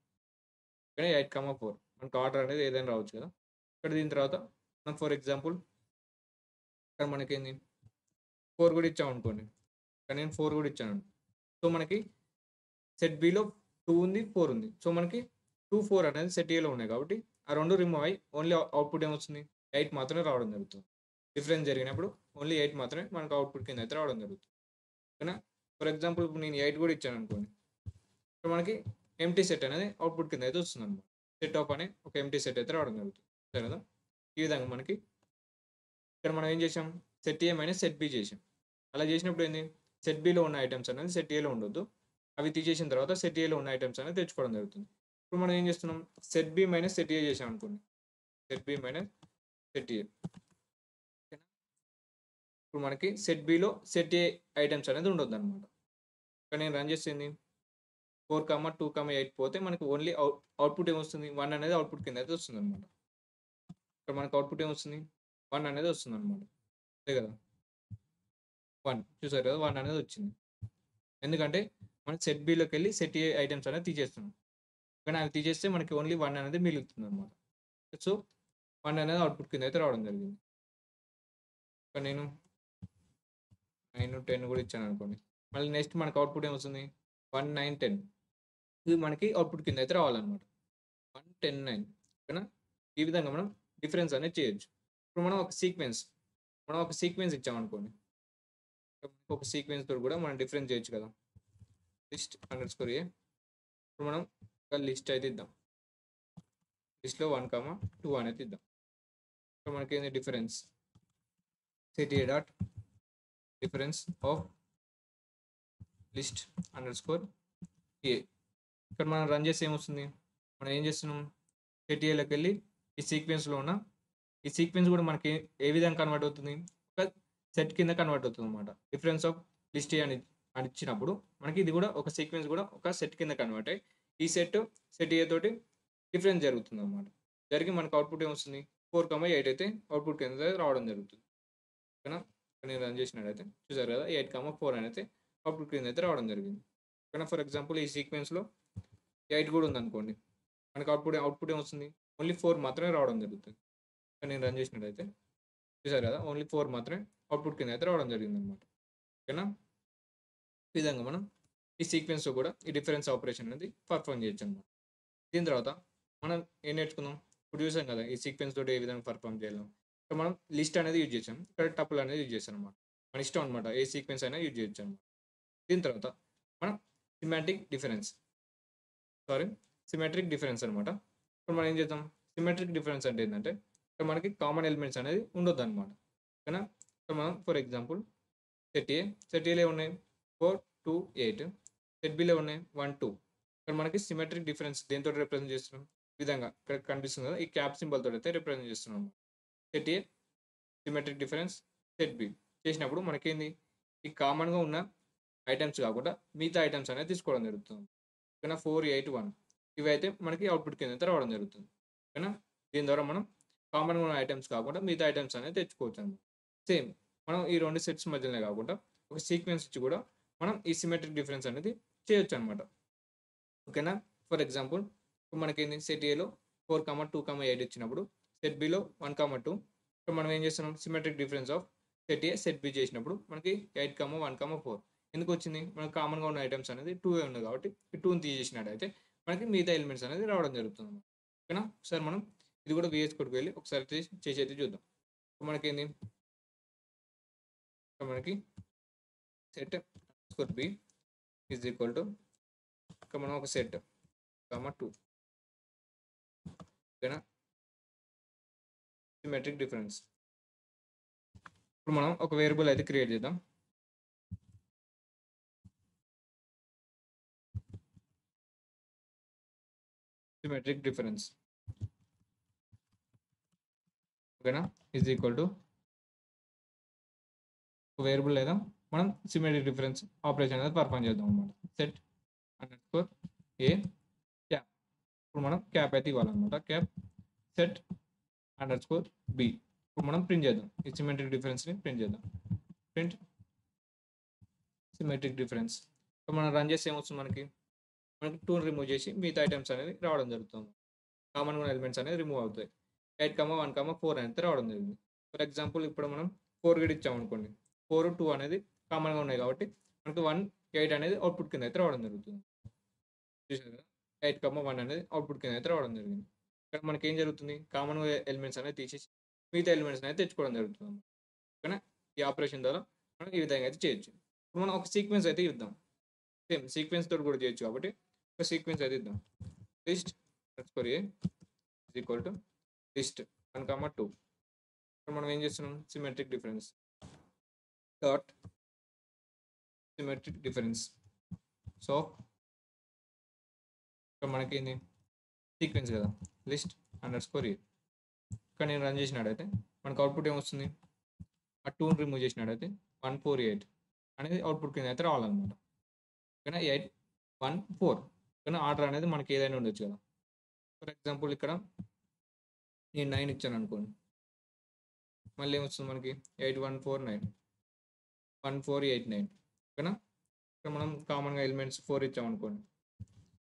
కానీ 8,4 మనకు ఆర్డర్ అనేది ఏదైనా రావచ్చు కదా. ఇక్కడ దీని తర్వాత మనం ఫర్ ఎగ్జాంపుల్ ఇక్కడ మనకేంది 4 కూడా ఇచ్చాం అనుకోండి, ఇక్కడ నేను 4 కూడా ఇచ్చాను. సో మనకి సెట్ బిలో 2 ఉంది, 4 ఉంది. సో మనకి 2, 4 అనేది సెట్ ఏలో ఉన్నాయి కాబట్టి ఆ 2 రిమూవ్ అయ్యి ఓన్లీ అవుట్పుట్ ఏమొస్తుంది, 8 మాత్రమే రావడం జరుగుతుంది. డిఫరెన్స్ జరిగినప్పుడు ఓన్లీ 8 మాత్రమే మనకు అవుట్పుట్ కింద అయితే రావడం జరుగుతుంది. ఓకేనా. ఫర్ ఎగ్జాంపుల్ ఇప్పుడు నేను 8 కూడా ఇచ్చాను అనుకోండి, ఇక్కడ మనకి ఎంటీ సెట్ అనేది అవుట్పుట్ కింద అయితే వస్తుంది అనమాట. సెట్ ఆఫ్ అనే ఒక ఎంటీ సెట్ అయితే రావడం జరుగుతుంది. సరే కదా. ఈ విధంగా మనకి ఇక్కడ మనం ఏం చేసాం, set A minus set B చేసాం. అలా చేసినప్పుడు ఏంది, సెట్ బిలో ఉన్న ఐటమ్స్ అనేది సెట్ ఏలో ఉండొద్దు, అవి తీసేసిన తర్వాత సెట్ ఏలో ఉన్న ఐటమ్స్ అనేది తెచ్చుకోవడం జరుగుతుంది. ఇప్పుడు మనం ఏం చేస్తున్నాం, సెట్ బి మైనస్ సెట్ ఏ చేసాం అనుకోండి, సెట్ బి మైనస్ సెట్ ఏ. ఇప్పుడు మనకి సెట్ బిలో సెట్ ఏ ఐటమ్స్ అనేది ఉండొద్దు అనమాట. ఇక్కడ నేను రన్ చేసింది 4,2,8 పోతే మనకి ఓన్లీ అవుట్పుట్ ఏమొస్తుంది, 1 అనేది అవుట్పుట్ కింద అయితే వస్తుంది అనమాట. ఇక్కడ మనకు అవుట్పుట్ ఏమొస్తుంది, 1 అనేది వస్తుంది అనమాట. అంతే కదా, 1 చూసారు కదా, 1 అనేది వచ్చింది. ఎందుకంటే మనం సెట్ బిలోకి వెళ్ళి సెట్ ఏ ఐటమ్స్ అనేది తీసేస్తున్నాం. కానీ అవి తీసేస్తే మనకి ఓన్లీ 1 అనేది మిగులుతుంది అనమాట. సో 1 అనేది అవుట్పుట్ కింద అయితే రావడం జరిగింది. ఇక్కడ నేను 9, 10 కూడా ఇచ్చాను అనుకోండి, మళ్ళీ నెక్స్ట్ మనకి అవుట్పుట్ ఏమొస్తుంది, 1, 9, 10. ఇది మనకి అవుట్పుట్ కింద అయితే రావాలన్నమాట. 1, 10, 9. ఓకేనా. ఈ విధంగా మనం డిఫరెన్స్ అనేది చేయొచ్చు. ఇప్పుడు మనం ఒక సీక్వెన్స్ ఇచ్చామనుకోండి, ఒక సీక్వెన్స్ తోటి కూడా మనం డిఫరెన్స్ చేయొచ్చు కదా. లిస్ట్ అండర్ స్కోర్ ఏ. ఇప్పుడు మనం ఒక లిస్ట్ అయితే ఇద్దాం, లిస్ట్లో 1,2 అనేది ఇద్దాం. ఇప్పుడు మనకి ఏంది difference, set A dot difference of list underscore A. ఇక్కడ మనం రన్ చేస్తే ఏమొస్తుంది, మనం ఏం చేస్తున్నాం, సెట్ ఏలోకి వెళ్ళి ఈ సీక్వెన్స్లో ఉన్న ఈ సీక్వెన్స్ కూడా మనకి ఏ విధంగా కన్వర్ట్ అవుతుంది, ఒక సెట్ కింద కన్వర్ట్ అవుతుంది అనమాట. డిఫరెన్స్ ఆఫ్ లిస్ట్ అని ఇచ్చినప్పుడు మనకి ఇది కూడా ఒక సీక్వెన్స్ కూడా ఒక సెట్ కింద కన్వర్ట్ అయ్యి ఈ సెట్ ఏ తోటి డిఫరెన్స్ జరుగుతుంది అనమాట. జరిగి మనకు అవుట్పుట్ ఏమొస్తుంది, 4,8 అయితే అవుట్పుట్ కింద రావడం జరుగుతుంది. ఓకేనా. నేను రన్ చేసినట్టయితే చూసారు కదా, 8,4 అని అయితే అవుట్పుట్ కింద అయితే రావడం జరిగింది. ఓకేనా. ఫర్ ఎగ్జాంపుల్ ఈ సీక్వెన్స్లో 8 కూడా ఉందనుకోండి, మనకు అవుట్పుట్ ఏమొస్తుంది, ఓన్లీ 4 మాత్రమే రావడం జరుగుతుంది. నేను రన్ చేసినట్టయితే చూసారు కదా, ఓన్లీ 4 మాత్రమే అవుట్పుట్ కింద అయితే రావడం జరిగింది అనమాట. ఓకేనా. ఈ విధంగా మనం ఈ సీక్వెన్స్లో కూడా ఈ డిఫరెన్స్ ఆపరేషన్ అనేది పర్ఫామ్ చేయొచ్చు అనమాట. దీని తర్వాత మనం ఏం నేర్చుకుందాం, ఇప్పుడు చూసాం కదా ఈ సీక్వెన్స్ తోటి ఏ విధంగా పర్ఫామ్ చేయాలి. ఇక్కడ మనం లిస్ట్ అనేది యూజ్ చేసాం, ఇక్కడ టపుల్ అనేది యూజ్ చేసాం అనమాట. మన ఇష్టం అనమాట, ఏ సీక్వెన్స్ అయినా యూజ్ చేయొచ్చు అనమాట. దీని తర్వాత మనం సిమెట్రిక్ డిఫరెన్స్ అనమాట. ఇప్పుడు మనం ఏం చేద్దాం, సిమెట్రిక్ డిఫరెన్స్ అంటే ఏంటంటే ఇక్కడ మనకి కామన్ ఎలిమెంట్స్ అనేది ఉండొద్దు అనమాట. ఓకేనా. ఇక్కడ మనం ఫర్ ఎగ్జాంపుల్ సెట్ ఏలో ఉన్నాయి 4, 2, 8, సెట్ బిలో ఉన్నాయి 1, 2. ఇక్కడ మనకి సిమెట్రిక్ డిఫరెన్స్ దేంతో రిప్రజెంట్ చేస్తున్నాం, ఈ విధంగా ఇక్కడ కనిపిస్తుంది కదా, ఈ క్యాప్ సింబల్ తోటి అయితే రిప్రజెంట్ చేస్తున్నాం. సెట్ ఏ సిమెట్రిక్ డిఫరెన్స్ సెట్ బి చేసినప్పుడు మనకేంది, ఈ కామన్‌గా ఉన్న ఐటెమ్స్ కాకుండా మిగతా ఐటెమ్స్ అనేది తీసుకోవడం జరుగుతుంది. ఓకేనా? 4, 8, 1 ఇవైతే మనకి అవుట్‌పుట్ కిందైతే రావడం జరుగుతుంది. ఓకేనా? దీని ద్వారా మనం కామన్‌గా ఉన్న ఐటెమ్స్ కాకుండా మిగతా ఐటెమ్స్ అనేది తెచ్చుకోవచ్చనమాట. సేమ్ మనం ఈ 2 సెట్స్ మధ్యలోనే కాకుండా ఒక సీక్వెన్స్ ఇచ్చి కూడా మనం ఈ సిమెట్రిక్ డిఫరెన్స్ అనేది చేయొచ్చనమాట. ఓకేనా? ఫర్ ఎగ్జాంపుల్ ఇప్పుడు మనకేంది సెట్ ఏలో 4, 2, 8 ఇచ్చినప్పుడు సెట్ బిలో 1, 2 ఇప్పుడు మనం ఏం చేస్తున్నాం symmetric difference of set A, set B చేసినప్పుడు మనకి 8, 1, 4 ఎందుకొచ్చింది? మనకు కామన్‌గా ఉన్న ఐటెమ్స్ అనేది 2 ఉంది కాబట్టి ఈ 2ని తీసేసినట్టయితే మనకి మిగతా ఎలిమెంట్స్ అనేది రావడం జరుగుతుందన్నమాట. ఓకేనా? ఒకసారి మనం ఇది కూడా వీఎస్ కోడ్‌కి వెళ్లి ఒకసారి చేసైతే చూద్దాం. ఇప్పుడు మనకేంది? ఇక్కడ మనకి set underscore B is equal to ఇక్కడ మనం ఒక సెట్, 2 ఓకేనా? Symmetric difference. ఇప్పుడు మనం ఒక వేరియబుల్ అయితే క్రియేట్ చేద్దాం. సిమెట్రిక్ డిఫరెన్స్ ఓకేనా? ఈజ్ ఈక్వల్ టు ఒక వేరియబుల్ లేదా మనం సిమెట్రిక్ డిఫరెన్స్ ఆపరేషన్ అనేది పర్ఫామ్ చేద్దాం అనమాట. Set underscore A cap. ఇప్పుడు మనం క్యాప్ అయితే ఇవ్వాలన్నమాట. Cap set underscore B. ఇప్పుడు మనం ప్రింట్ చేద్దాం. ఈ సిమెట్రిక్ డిఫరెన్స్‌ని ప్రింట్ చేద్దాం. Print symmetric difference. ఇప్పుడు మనం రన్ చేస్తే ఏమొస్తుంది మనకి? మనకి 2 రిమూవ్ చేసి మిగతా ఐటెమ్స్ అనేది రావడం జరుగుతుంది. కామన్‌గా ఉన్న ఎలిమెంట్స్ అనేది రిమూవ్ అవుతాయి. 8, 1, 4 అనేది రావడం జరిగింది. ఫర్ ఎగ్జాంపుల్ ఇప్పుడు మనం 4 గూడా ఇచ్చామనుకోండి. 4, 2 అనేది కామన్‌గా ఉన్నాయి కాబట్టి మనకి 1, 8 అనేది అవుట్‌పుట్ కింద అయితే రావడం జరుగుతుంది. చూసారు కదా! 8, 1 అనేది అవుట్‌పుట్ కింద అయితే రావడం జరిగింది. ఇక్కడ మనకేం జరుగుతుంది? కామన్‌గా ఎలిమెంట్స్ అనేది తీసేసి మిగతా ఎలిమెంట్స్ అనేది తెచ్చుకోవడం జరుగుతుంది. ఓకేనా? ఈ ఆపరేషన్ ద్వారా మనం ఈ విధంగా అయితే చేయొచ్చు. ఇప్పుడు మనం ఒక సీక్వెన్స్ అయితే ఇద్దాం. సేమ్ సీక్వెన్స్ తోటి కూడా చేయొచ్చు కాబట్టి ఒక సీక్వెన్స్ అయితే ఇద్దాం. List underscore A is equal to list 1, 2 ఇక్కడ మనం ఏం చేస్తున్నాం? Symmetric difference dot symmetric difference. So ఇక్కడ మనకేంది? సీక్వెన్స్ కదా! List underscore A. ఇక్కడ నేను రన్ చేసినట్టయితే మనకు అవుట్‌పుట్ ఏమొస్తుంది? ఆ 2ని రిమూవ్ చేసినట్టయితే 1, 4, 8 అనేది అవుట్‌పుట్ కింద అయితే రావాలన్నమాట. ఓకేనా? 8, 1, 4 ఓకేనా? ఆర్డర్ అనేది మనకి ఏదైనా ఉండొచ్చు కదా! ఫర్ ఎగ్జాంపుల్ ఇక్కడ నేను 9 ఇచ్చాననుకోండి. మళ్ళీ ఏమొస్తుంది మనకి? 8, 1, 4, 9 1, 4, 8, 9 ఓకేనా? ఇక్కడ మనం కామన్‌గా ఎలిమెంట్స్ 4 ఇచ్చామనుకోండి.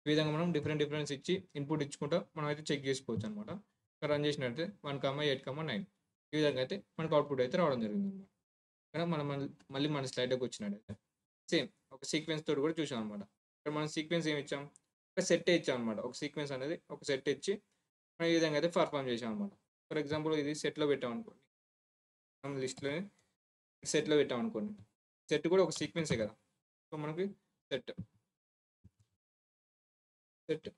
ఈ విధంగా మనం డిఫరెన్స్ ఇచ్చి ఇన్‌పుట్ ఇచ్చుకుంటా మనం అయితే చెక్ చేసుకోవచ్చనమాట. ఇక్కడ రన్ చేసినట్టయితే 1, 8, 9 ఈ విధంగా అయితే మనకు అవుట్‌పుట్ అయితే రావడం జరిగిందనమాట. ఇక్కడ మనం మళ్ళీ మన స్లైడ్‌లోకి వచ్చినట్టయితే సేమ్ ఒక సీక్వెన్స్ తోటి కూడా చూసామనమాట. ఇక్కడ మనం సీక్వెన్స్ ఏమి ఇచ్చాం? ఒక సెట్టే ఇచ్చామనమాట. ఒక సీక్వెన్స్ అనేది ఒక సెట్ ఇచ్చి మనం ఈ విధంగా అయితే పర్ఫార్మ్ చేసామనమాట. ఫర్ ఎగ్జాంపుల్ ఇది సెట్‌లో పెట్టామనుకోండి. మనం లిస్ట్‌లోని సెట్‌లో పెట్టామనుకోండి. సెట్ కూడా ఒక సీక్వెన్సే కదా! సో, మనకి సెట్, సెట్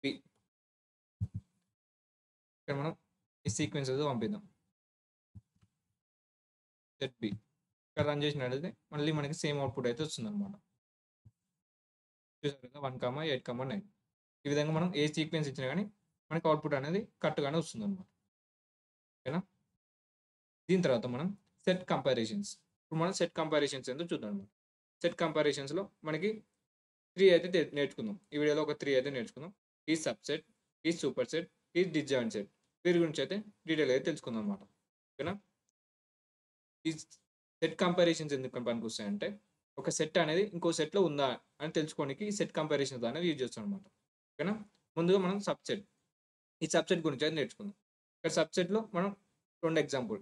బి ఇక్కడ మనం ఈ సీక్వెన్స్ అయితే పంపిద్దాం. సెట్ బి ఇక్కడ రన్ చేసినట్టయితే మళ్ళీ మనకి సేమ్ అవుట్‌పుట్ అయితే వస్తుందనమాట. చూసారు కదా! 1, 8, 9 ఈ విధంగా మనం ఏ సీక్వెన్స్ ఇచ్చినా గానీ మనకి అవుట్‌పుట్ అనేది కరెక్ట్‌గానే వస్తుందనమాట. ఓకేనా? దీని తర్వాత మనం సెట్ కంపారిజన్స్. ఇప్పుడు మనం సెట్ కంపారిజన్స్ ఏందో చూద్దాం అనమాట. సెట్ కంపారిజన్స్‌లో మనకి 3 అయితే నేర్చుకుందాం. ఈ వీడియోలో ఒక 3 అయితే నేర్చుకుందాం. ఈ సబ్‌సెట్, ఈ సూపర్ సెట్, ఈ డిస్జాయింట్ సెట్. వీరి గురించి అయితే డీటెయిల్‌గా అయితే తెలుసుకుందాం అనమాట. ఓకేనా? ఈ సెట్ కంపారిజన్స్ ఎందుకు పనికొస్తాయంటే, ఒక సెట్ అనేది ఇంకో సెట్‌లో ఉందా అని తెలుసుకోవడానికి ఈ సెట్ కంపారిజన్స్ అనేది యూజ్ చేస్తాం అనమాట. ఓకేనా? ముందుగా మనం సబ్‌సెట్. ఈ సబ్‌సెట్ గురించి అయితే నేర్చుకుందాం. ఇక్కడ సబ్‌సెట్‌లో మనం 2 example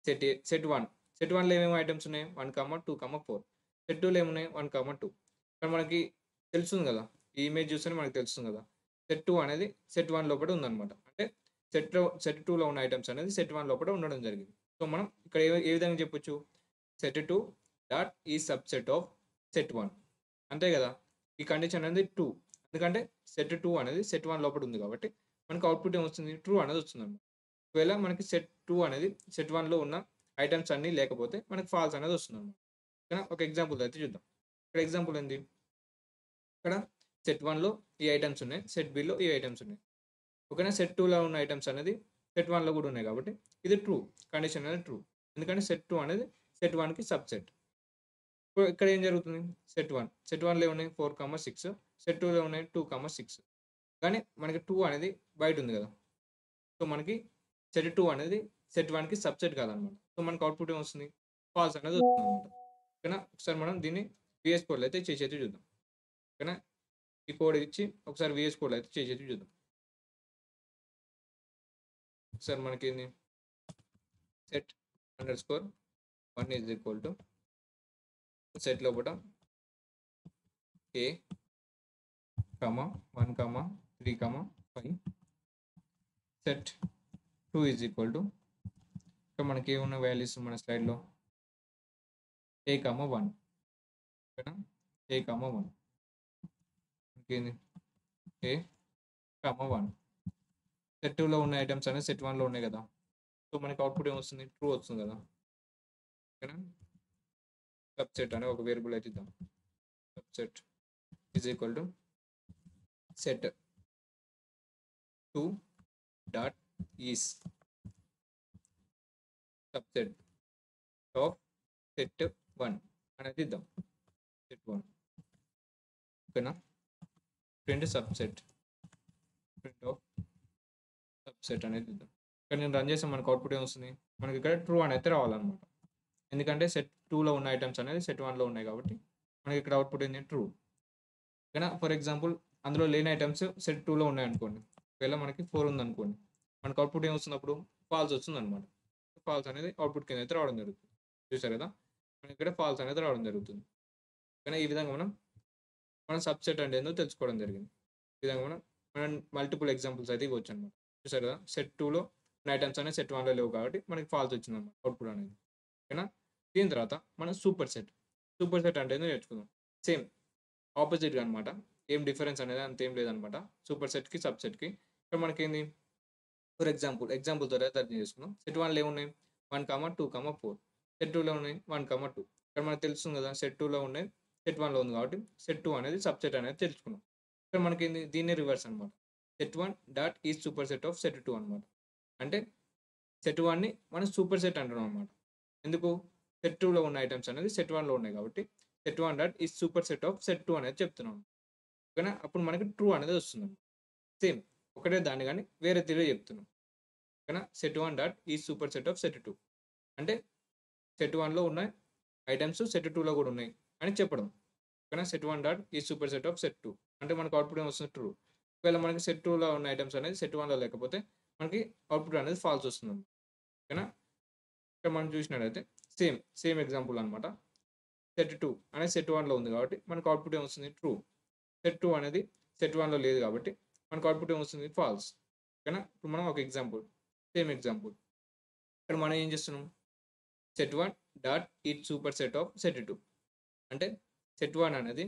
set A, set 1. Set 1లో ఏమేమి ఐటెమ్స్ ఉన్నాయి? 1, 2, 4. సెట్ 2లో ఏమున్నాయి? 1, 2. ఇక్కడ మనకి తెలుస్తుంది గదా! ఈ ఇమేజ్ చూస్తేనే మనకు తెలుస్తుంది గదా! సెట్ 2 అనేది సెట్ 1 లోపట ఉందన్నమాట. అంటే సెట్ 2లో ఉన్న ఐటెమ్స్ అనేది సెట్ 1 లోపట ఉండడం జరిగింది. సో, మనం ఇక్కడ ఏ విధంగా చెప్పొచ్చు? Set 2 dot is subset of set 1 అంతే గదా! ఈ కండిషన్ అనేది ట్రూ. ఎందుకంటే సెట్ 2 అనేది సెట్ 1 లోపట ఉంది కాబట్టి మనకు అవుట్‌పుట్ ఏమొస్తుంది? ట్రూ అనేది వస్తుందన్నమాట. ఒకవేళ మనకి సెట్ 2 అనేది సెట్ 1లో ఉన్న ఐటెమ్స్ అన్నీ లేకపోతే మనకు ఫాల్స్ అనేది వస్తుందన్నమాట. ఓకేనా? ఒక ఎగ్జాంపుల్ అయితే చూద్దాం. ఇక్కడ ఎగ్జాంపుల్ ఏంది? ఇక్కడ సెట్ 1లో ఈ ఐటెమ్స్ ఉన్నాయి. సెట్ బిలో ఈ ఐటెమ్స్ ఉన్నాయి. ఓకేనా? సెట్ 2లో ఉన్న ఐటెమ్స్ అనేది సెట్ 1లో కూడా ఉన్నాయి కాబట్టి ఇది ట్రూ. కండిషన్ అనేది ట్రూ. ఎందుకంటే సెట్ 2 అనేది సెట్ 1కి సబ్‌సెట్. ఇప్పుడు ఇక్కడ ఏం జరుగుతుంది? సెట్ 1లో ఏమున్నాయి 4, 6 సెట్ 2లో ఉన్నాయి 2, 6 కానీ మనకి 2 అనేది బయట ఉంది కదా! సో, మనకి సెట్ 2 అనేది సెట్ 1కి సబ్‌సెట్ కాదనమాట. సో, మనకు అవుట్‌పుట్ ఏమొస్తుంది? ఫాల్స్ అనేది వస్తుందనమాట. ఓకేనా? ఒకసారి మనం దీన్ని వీఎస్ కోడ్‌లో అయితే చేసైతే చూద్దాం. ఓకేనా? ఈ కోడ్ ఇచ్చి ఒకసారి వీఎస్ కోడ్‌లో అయితే చేసైతే చూద్దాం. ఒకసారి మనకేంది set underscore 1 is equal to set లోపట A, 1, 3, 5 set 2 is equal to ఇక్కడ మనకి ఏమున్న వాల్యూస్ మన స్లైడ్‌లో ఏ, 1 ఓకేనా? ఏ, 1 ఇంకేంది ఏ, 1 సెట్ 2లో ఉన్న ఐటెమ్స్ అనేవి సెట్ 1లో ఉన్నాయి కదా! సో, మనకి అవుట్‌పుట్ ఏమొస్తుంది? ట్రూ వస్తుంది కదా! ఓకేనా? సబ్‌సెట్ అనే ఒక వేరియబుల్ అయితే ఇద్దాం. Subset is equal to set 2 dot is subset of set 1 అనేది ఇద్దాం. సెట్ 1 ఓకేనా? Print subset print of subset అనేది ఇద్దాం. ఇక్కడ నేను రన్ చేస్తే మనకు అవుట్‌పుట్ ఏమొస్తుంది? మనకి ఇక్కడ ట్రూ అని అయితే రావాలన్నమాట. ఎందుకంటే సెట్ 2లో ఉన్న ఐటెమ్స్ అనేది సెట్ 1లో ఉన్నాయి కాబట్టి మనకి ఇక్కడ అవుట్‌పుట్ ఏంది? ట్రూ. ఓకేనా? ఫర్ ఎగ్జాంపుల్ అందులో లేని ఐటెమ్స్ సెట్ 2లో ఉన్నాయనుకోండి. ఒకవేళ మనకి 4 ఉందనుకోండి. మనకు అవుట్‌పుట్ ఏమొస్తుంది అప్పుడు? ఫాల్స్ వస్తుందన్నమాట. ఫాల్స్ అనేది అవుట్‌పుట్ కింద అయితే రావడం జరుగుతుంది. చూసారు కదా! మనకి ఇక్కడ ఫాల్స్ అనేది రావడం జరుగుతుంది. కానీ ఈ విధంగా మనం సబ్‌సెట్ అంటే ఏందో తెలుసుకోవడం జరిగింది. ఈ విధంగా మనం మల్టిపుల్ ఎగ్జాంపుల్స్ అయితే ఇవ్వొచ్చనమాట. చూసారు కదా! సెట్ 2లో ఉన్న ఐటెమ్స్ అనేవి సెట్ 1లో లేవు కాబట్టి మనకి ఫాల్స్ వచ్చిందన్నమాట అవుట్‌పుట్ అనేది. ఓకేనా? దీని తర్వాత మనం సూపర్ సెట్. సూపర్ సెట్ అంటే ఏందో నేర్చుకుందాం. సేమ్ ఆపోజిట్‌గా అనమాట. ఏం డిఫరెన్స్ అనేది అంతేం లేదనమాట. సూపర్ సెట్‌కి, సబ్‌సెట్‌కి. ఇక్కడ మనకేంది ఫర్ ఎగ్జాంపుల్‌తో అయితే అర్థం చేసుకుందాం. సెట్ 1లో ఏమున్నాయి? 1, 2, 4 సెట్ 2లో ఉన్నాయి 1, 2 ఇక్కడ మనకు తెలుస్తుంది కదా! సెట్ 2లో ఉన్నాయి. సెట్ 1లో ఉంది కాబట్టి సెట్ 2 అనేది సబ్‌సెట్ అనేది తెలుసుకున్నాం. ఇక్కడ మనకేంది దీన్నే రివర్స్ అనమాట. Set 1 dot is superset of set 2 అనమాట. అంటే సెట్ 1ని మనం సూపర్ సెట్ అంటున్నాం అనమాట. ఎందుకు? సెట్ 2లో ఉన్న ఐటెమ్స్ అనేది సెట్ 1లో ఉన్నాయి కాబట్టి set 1 dot is superset of set 2 అనేది చెప్తున్నాం. ఓకేనా? అప్పుడు మనకి ట్రూ అనేది వస్తుంది. సేమ్ ఒకటే దాన్ని గాని వేరే తీరుగా చెప్తున్నాం. ఓకేనా? Set 1 dot is superset of set 2 అంటే సెట్ 1లో ఉన్న ఐటెమ్స్ సెట్ 2లో కూడా ఉన్నాయి అని చెప్పడం. ఓకేనా? Set 1 dot is superset of set 2 అంటే మనకు అవుట్‌పుట్ ఏమొస్తుంది? ట్రూ. ఒకవేళ మనకి సెట్ 2లో ఉన్న ఐటెమ్స్ అనేది సెట్ 1లో లేకపోతే మనకి అవుట్‌పుట్ అనేది ఫాల్స్ వస్తుంది. ఓకేనా? ఇక్కడ మనం చూసినట్టయితే సేమ్ ఎగ్జాంపుల్ అనమాట. సెట్ 2 అనేది సెట్ 1లో ఉంది కాబట్టి మనకు అవుట్‌పుట్ ఏమొస్తుంది? ట్రూ. సెట్ 2 అనేది సెట్ 1లో లేదు కాబట్టి మనకు అవుట్‌పుట్ ఏమొస్తుంది? ఫాల్స్. ఓకేనా? ఇప్పుడు మనం ఒక సేమ్ ఎగ్జాంపుల్. ఇక్కడ మనం ఏం చేస్తున్నాం? Set 1 dot is superset of set 2 అంటే సెట్ 1 అనేది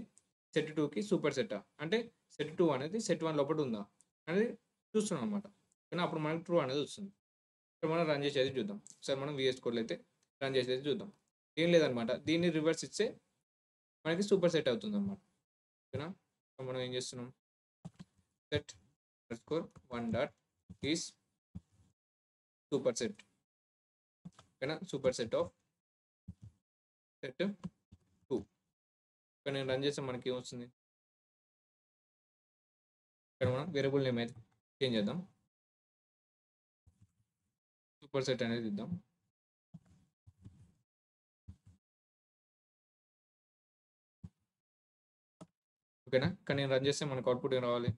సెట్ 2కి సూపర్ సెట్టా? అంటే సెట్ 2 అనేది సెట్ 1 లోపట ఉందా? అనేది చూస్తున్నాం అనమాట. కానీ అప్పుడు మనకు ట్రూ అనేది వస్తుంది. ఇక్కడ మనం రన్ చేసేది చూద్దాం. ఒకసారి మనం వీఎస్ కోడ్‌లో అయితే రన్ చేసేది చూద్దాం. ఏం లేదనమాట. దీన్ని రివర్స్ ఇస్తే మనకి సూపర్ సెట్ అవుతుందనమాట. ఓకేనా? మనం ఏం చేస్తున్నాం? Set underscore 1 dot is superset. ఓకేనా? Superset of set 2. ఇక్కడ నేను రన్ చేస్తే మనకి ఏమొస్తుంది? ఇక్కడ మనం వేరియబుల్ నేమ్ అయితే చేంజ్ చేద్దాం. సూపర్ సెట్ అనేది ఇద్దాం. ఓకేనా? ఇక్కడ నేను రన్ చేస్తే మనకు అవుట్‌పుట్ ఏం రావాలి?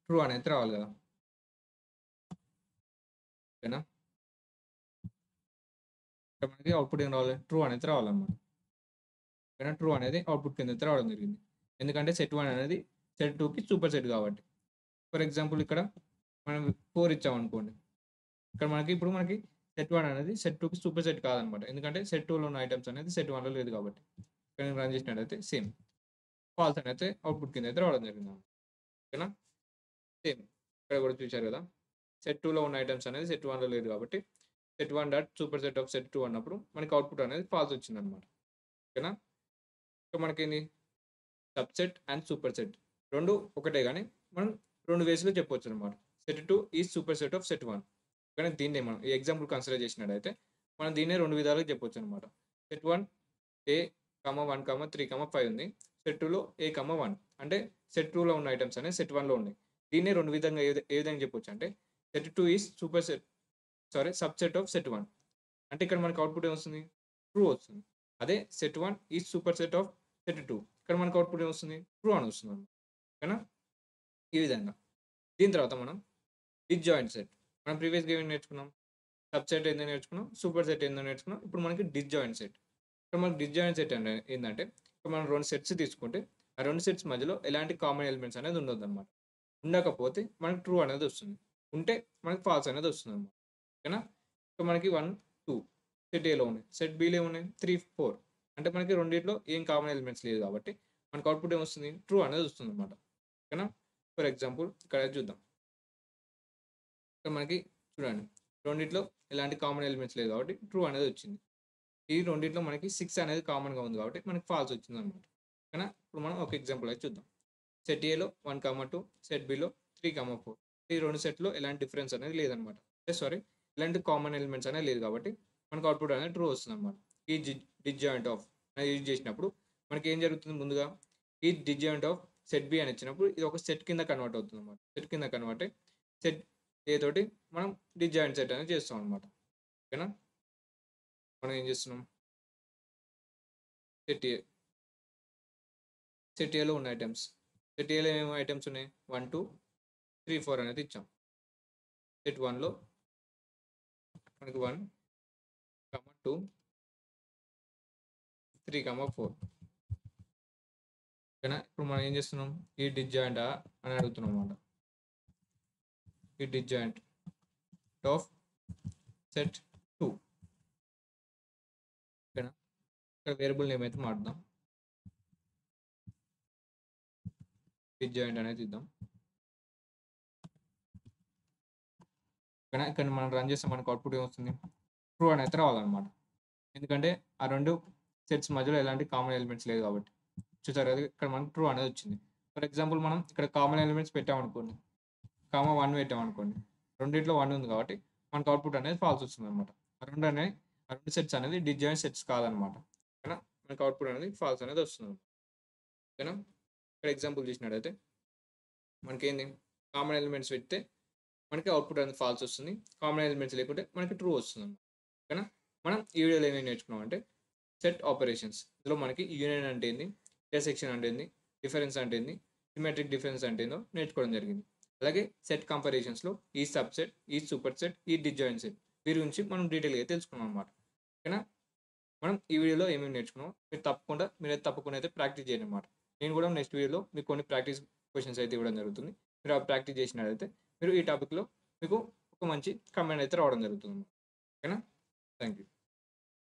ట్రూ అనేది రావాలి కదా! ఓకేనా? ఇక్కడ మనకి అవుట్‌పుట్ ఏం రావాలి? ట్రూ అనేది రావాలన్నమాట. ఓకేనా? ట్రూ అనేది అవుట్‌పుట్ కింద అయితే రావడం జరిగింది. ఎందుకంటే సెట్ 1 అనేది సెట్ 2కి సూపర్ సెట్ కాబట్టి. ఫర్ ఎగ్జాంపుల్ ఇక్కడ మనం 4 ఇచ్చామనుకోండి. ఇక్కడ మనకి సెట్ 1 అనేది సెట్ 2కి సూపర్ సెట్ కాదనమాట. ఎందుకంటే సెట్ 2లో ఉన్న ఐటెమ్స్ అనేది సెట్ 1లో లేదు కాబట్టి. ఇక్కడ నేను రన్ చేసినట్టయితే సేమ్ ఫాల్స్ అని అయితే అవుట్‌పుట్ కింద అయితే రావడం జరిగింది. ఓకేనా? సేమ్ ఇక్కడ కూడా చూశారు కదా! సెట్ 2లో ఉన్న ఐటెమ్స్ అనేది సెట్ 1లో లేదు కాబట్టి set 1 dot superset of set 2 అన్నప్పుడు మనకి అవుట్‌పుట్ అనేది ఫాల్స్ వచ్చిందనమాట. ఓకేనా? ఇక్కడ మనకేంది సబ్‌సెట్ అండ్ సూపర్ సెట్ 2 ఒకటే గానీ మనం 2 వేస్‌లో చెప్పొచ్చనమాట. Set 2 is superset of set 1 కానీ దీన్నే మనం ఈ ఎగ్జాంపుల్ కన్సిడర్ చేసినట్టయితే మనం దీన్నే 2 విధాలుగా చెప్పొచ్చనమాట. సెట్ 1 ఏ 1, 3, 5 ఉంది. సెట్ 2లో A, 1 అంటే సెట్ 2లో ఉన్న ఐటెమ్స్ అనేవి సెట్ 1లో ఉన్నాయి. దీన్నే 2 విధంగా ఏ విధంగా చెప్పొచ్చు అంటే set 2 is subset of set 1 అంటే ఇక్కడ మనకు అవుట్‌పుట్ ఏమొస్తుంది? ట్రూ వస్తుంది. అదే set 1 is superset of set 2 ఇక్కడ మనకు అవుట్‌పుట్ ఏమొస్తుంది? ట్రూ అని వస్తుందన్నమాట. ఓకేనా? ఈ విధంగా. దీని తర్వాత మనం డిస్జాయింట్ సెట్. మనం ప్రీవియస్‌గా ఏం నేర్చుకున్నాం? సబ్‌సెట్ ఏందో నేర్చుకున్నాం. సూపర్ సెట్ ఏందో నేర్చుకున్నాం. ఇప్పుడు మనకి డిస్జాయింట్ సెట్. ఇక్కడ మనకి డిస్జాయింట్ సెట్ అంటే ఏందంటే, ఇప్పుడు మనం 2 సెట్స్ తీసుకుంటే, ఆ 2 సెట్స్ మధ్యలో ఎలాంటి కామన్ ఎలిమెంట్స్ అనేది ఉండొద్దనమాట. ఉండకపోతే మనకి ట్రూ అనేది వస్తుంది. ఉంటే మనకి ఫాల్స్ అనేది వస్తుందనమాట. ఓకేనా? సో, మనకి 1, 2 సెట్ ఏలో ఉన్నాయి. సెట్ బిలో ఏమున్నాయి? 3, 4 అంటే మనకి రెండిట్లో ఏం కామన్ ఎలిమెంట్స్ లేదు కాబట్టి, మనకు అవుట్‌పుట్ ఏమొస్తుంది? ట్రూ అనేది వస్తుందనమాట. ఓకేనా? ఫర్ ఎగ్జాంపుల్ ఇక్కడ చూద్దాం. ఇక్కడ మనకి చూడండి. రెండిట్లో ఎలాంటి కామన్ ఎలిమెంట్స్ లేదు కాబట్టి ట్రూ అనేది వచ్చింది. ఈ రెండిట్లో మనకి 6 అనేది కామన్‌గా ఉంది కాబట్టి మనకి ఫాల్స్ వచ్చిందనమాట. ఓకేనా? ఇప్పుడు మనం ఒక ఎగ్జాంపుల్ అయితే చూద్దాం. సెట్ ఏలో 1, 2 సెట్ బిలో 3, 4 ఈ 2 సెట్‌లో ఎలాంటి డిఫరెన్స్ అనేది లేదనమాట. ఎలాంటి కామన్ ఎలిమెంట్స్ అనేది లేదు కాబట్టి మనకు అవుట్‌పుట్ అనేది ట్రూ వస్తుందనమాట. ఈ డిస్జాయింట్ ఆఫ్ అనేది యూజ్ చేసినప్పుడు మనకి ఏం జరుగుతుంది ముందుగా ఈ డిస్జాయింట్ ఆఫ్ సెట్ బి అని ఇచ్చినప్పుడు ఇది ఒక సెట్ కింద కన్వర్ట్ అవుతుందనమాట. సెట్ కింద కన్వర్ట్ అయ్యి సెట్ ఏ తోటి మనం డిస్జాయింట్ సెట్ అనేది చేస్తాం అనమాట. ఓకేనా? మనం ఏం చేస్తున్నాం? Set A. సెట్ ఏలో ఉన్న ఐటెమ్స్. సెట్ ఏలో ఏమేమి ఐటెమ్స్ ఉన్నాయి? 1, 2, 3, 4 అనేది ఇచ్చాం. సెట్ 1లో మనకి 1, 2, 3, 4 ఓకేనా? ఇప్పుడు మనం ఏం చేస్తున్నాం? ఈ డిస్జాయింటా అని అడుగుతున్నాం అనమాట. ఈ డిస్జాయింట్ ఆఫ్ సెట్ 2 ఓకేనా? ఇక్కడ వేరియబుల్ నేమ్ అయితే మారుద్దాం. డిస్జాయింట్ అనేది ఇద్దాం. ఓకేనా? ఇక్కడ మనం రన్ చేస్తే మనకు అవుట్‌పుట్ ఏమొస్తుంది? ట్రూ అని అయితే రావాలన్నమాట. ఎందుకంటే ఆ 2 సెట్స్ మధ్యలో ఎలాంటి కామన్ ఎలిమెంట్స్ లేదు కాబట్టి. చూసారు కదా! ఇక్కడ మనకు ట్రూ అనేది వచ్చింది. ఫర్ ఎగ్జాంపుల్ మనం ఇక్కడ కామన్ ఎలిమెంట్స్ పెట్టామనుకోండి. 1 పెట్టామనుకోండి. రెండిట్లో 1 ఉంది కాబట్టి మనకు అవుట్‌పుట్ అనేది ఫాల్స్ వస్తుందన్నమాట. ఆ 2 సెట్స్ అనేది డిస్జాయింట్ సెట్స్ కాదనమాట. ఓకేనా? మనకు అవుట్‌పుట్ అనేది ఫాల్స్ అనేది వస్తుంది. ఓకేనా? ఇక్కడ ఎగ్జాంపుల్ చూసినట్టయితే మనకేంది కామన్ ఎలిమెంట్స్ పెడితే మనకి అవుట్‌పుట్ అనేది ఫాల్స్ వస్తుంది. కామన్ ఎలిమెంట్స్ లేకుంటే మనకి ట్రూ వస్తుందన్నమాట. ఓకేనా? మనం ఈ వీడియోలో ఏమేమి నేర్చుకున్నాం అంటే సెట్ ఆపరేషన్స్. ఇందులో మనకి యూనియన్ అంటే ఏంది? ఇంటర్సెక్షన్ అంటే ఏంది? డిఫరెన్స్ అంటే ఏంది? సిమెట్రిక్ డిఫరెన్స్ అంటే ఏందో నేర్చుకోవడం జరిగింది. అలాగే సెట్ కంపారిజన్స్‌లో ఈ సబ్‌సెట్, ఈ సూపర్ సెట్, ఈ డిస్జాయింట్ సెట్ వీరి గురించి మనం డీటెయిల్‌గా తెలుసుకున్నాం అన్నమాట. ఓకేనా? మనం ఈ వీడియోలో ఏమేమి నేర్చుకున్నామో మీరైతే తప్పకుండా అయితే ప్రాక్టీస్ చేయండి అన్నమాట. నేను కూడా నెక్స్ట్ వీడియోలో మీకు కొన్ని ప్రాక్టీస్ క్వెషన్స్ అయితే ఇవ్వడం జరుగుతుంది. మీరు ఆ ప్రాక్టీస్ చేసినట్లయితే మీరు ఈ టాపిక్‌లో మీకు ఒక మంచి కమాండ్ అయితే రావడం జరుగుతుంది. ఓకేనా? Thank you.